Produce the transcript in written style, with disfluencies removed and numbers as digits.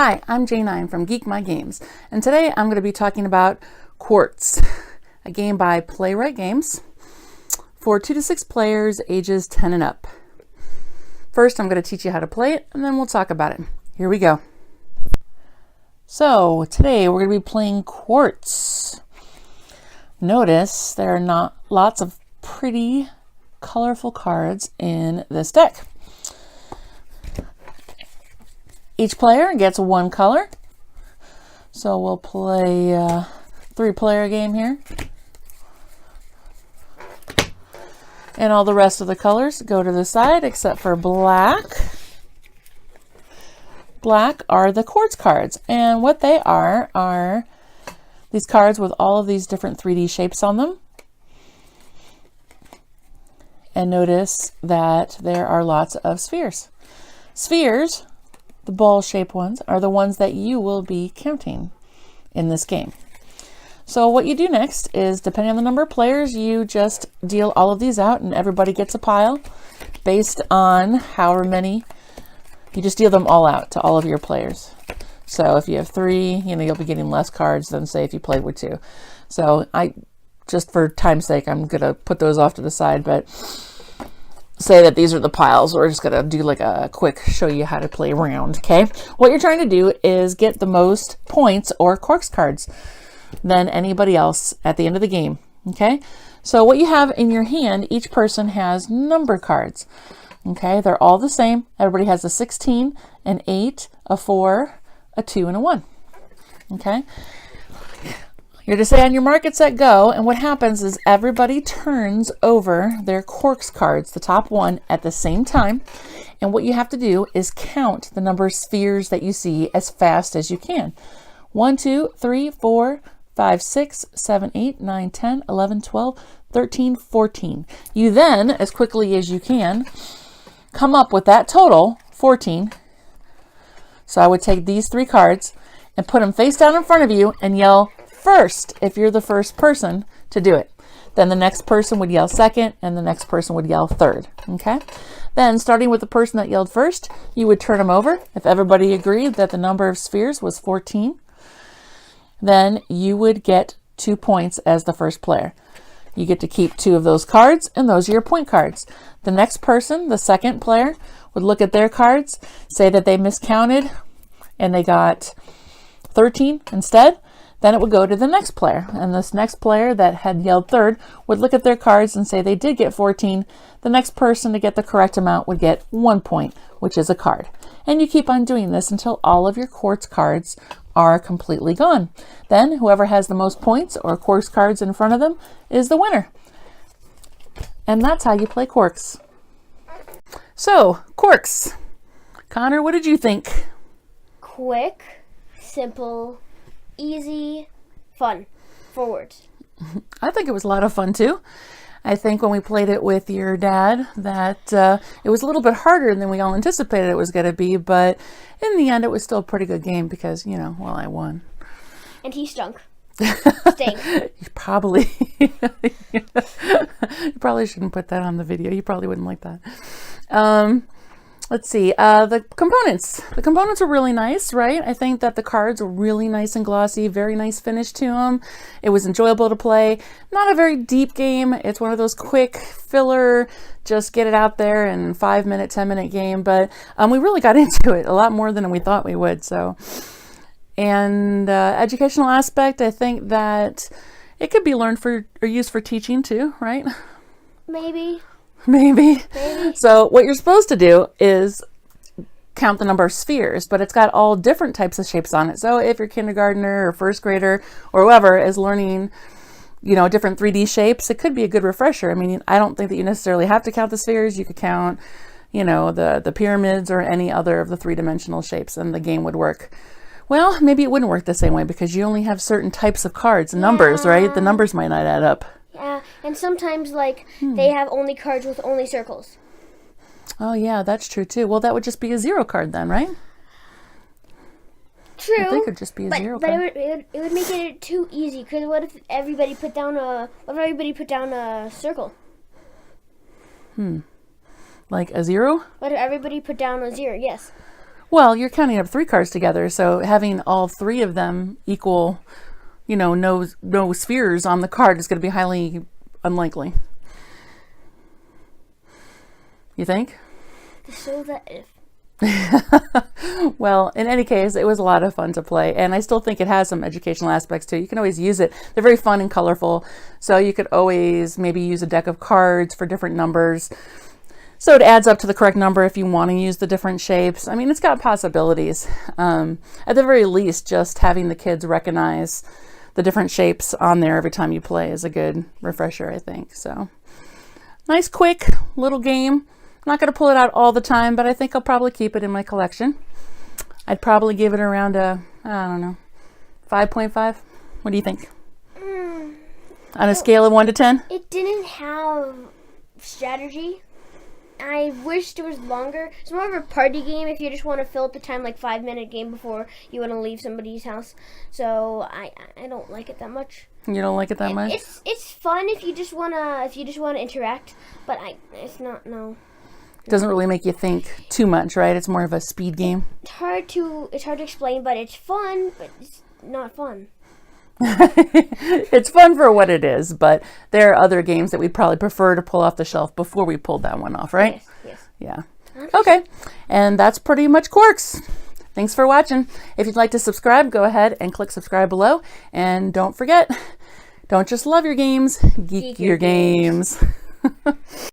Hi, I'm J9 from Geek My Games, and today I'm going to be talking about Quarx, a game by Playwright Games for 2 to 6 players ages 10 and up. First, I'm going to teach you how to play it, and then we'll talk about it. Here we go. So, today we're going to be playing Quarx. Notice there are not lots of pretty, colorful cards in this deck. Each player gets one color. So we'll play a 3-player game here. And all the rest of the colors go to the side except for black. Black are the Quarx cards. And what they are these cards with all of these different 3D shapes on them. And notice that there are lots of spheres. Spheres, the ball-shaped ones, are the ones that you will be counting in this game. So what you do next is, depending on the number of players, you just deal all of these out and everybody gets a pile based on however many. You just deal them all out to all of your players. So if you have 3, you'll be getting less cards than, say, if you played with 2. So just for time's sake, I'm going to put those off to the side, but say that these are the piles. We're just going to do like a quick show you how to play around, okay? What you're trying to do is get the most points or Quarx cards than anybody else at the end of the game, okay? So what you have in your hand, each person has number cards, okay? They're all the same. Everybody has a 16, an 8, a 4, a 2, and a 1, okay? You're to say on your mark, get, set, go, and what happens is everybody turns over their Quarx cards, the top one, at the same time, and what you have to do is count the number of spheres that you see as fast as you can. 1, 2, 3, 4, 5, 6, 7, 8, 9, 10, 11, 12, 13, 14. You then, as quickly as you can, come up with that total, 14. So I would take these 3 cards and put them face down in front of you and yell first if you're the first person to do it. Then the next person would yell second and the next person would yell third. Okay? Then starting with the person that yelled first, you would turn them over. If everybody agreed that the number of spheres was 14, then you would get 2 points as the first player. You get to keep 2 of those cards, and those are your point cards. The next person, the second player, would look at their cards, say that they miscounted and they got 13 instead. Then it would go to the next player, and this next player that had yelled third would look at their cards and say they did get 14. The next person to get the correct amount would get 1 point, which is a card. And you keep on doing this until all of your Quarx cards are completely gone. Then whoever has the most points or Quarx cards in front of them is the winner. And that's how you play Quarx. So, Quarx. Connor, what did you think? Quick, simple, easy, fun. 4 words. I think it was a lot of fun too. I think when we played it with your dad that it was a little bit harder than we all anticipated it was going to be, but in the end it was still a pretty good game because, I won. And he stunk. Stink. You probably shouldn't put that on the video. You probably wouldn't like that. Let's see, the components. The components are really nice, right? I think that the cards are really nice and glossy, very nice finish to them. It was enjoyable to play. Not a very deep game. It's one of those quick filler, just get it out there in 5-minute, 10-minute game. But we really got into it a lot more than we thought we would. So, and educational aspect, I think that it could be learned for or used for teaching too, right? Maybe. So what you're supposed to do is count the number of spheres, but it's got all different types of shapes on it. So if your kindergartner or first grader or whoever is learning, different 3D shapes, it could be a good refresher. I mean, I don't think that you necessarily have to count the spheres. You could count, the pyramids or any other of the 3-dimensional shapes, and the game would work. Well, maybe it wouldn't work the same way because you only have certain types of cards and numbers, right? The numbers might not add up. Yeah, and sometimes, they have only cards with only circles. Oh, yeah, that's true, too. Well, that would just be a 0 card then, right? True. I think it would just be a 0 but card. it would make it too easy, because what if everybody put down a circle? Like a 0? What if everybody put down a 0? Yes. Well, you're counting up 3 cards together, so having all 3 of them equal, you know, no spheres on the card is going to be highly unlikely. You think? So that if. Well, in any case, it was a lot of fun to play, and I still think it has some educational aspects too. You can always use it. They're very fun and colorful, so you could always maybe use a deck of cards for different numbers. So it adds up to the correct number if you want to use the different shapes. I mean, it's got possibilities. At the very least, just having the kids recognize the different shapes on there every time you play is a good refresher, I think. So nice, quick little game. I'm not going to pull it out all the time, but I think I'll probably keep it in my collection. I'd probably give it around a, I don't know, 5.5. What do you think? On a scale of 1 to 10? It didn't have strategy. I wished it was longer. It's more of a party game if you just want to fill up the time, like 5-minute game before you want to leave somebody's house. So I don't like it that much. You don't like it that much? It's fun if you just wanna interact, but it's not, no. It doesn't really make you think too much, right? It's more of a speed game. It's hard to explain, but it's fun, but it's not fun. It's fun for what it is, but there are other games that we'd probably prefer to pull off the shelf before we pulled that one off, right? Yes. Yeah. Okay. And that's pretty much Quarx. Thanks for watching. If you'd like to subscribe, go ahead and click subscribe below. And don't forget, don't just love your games, geek your games.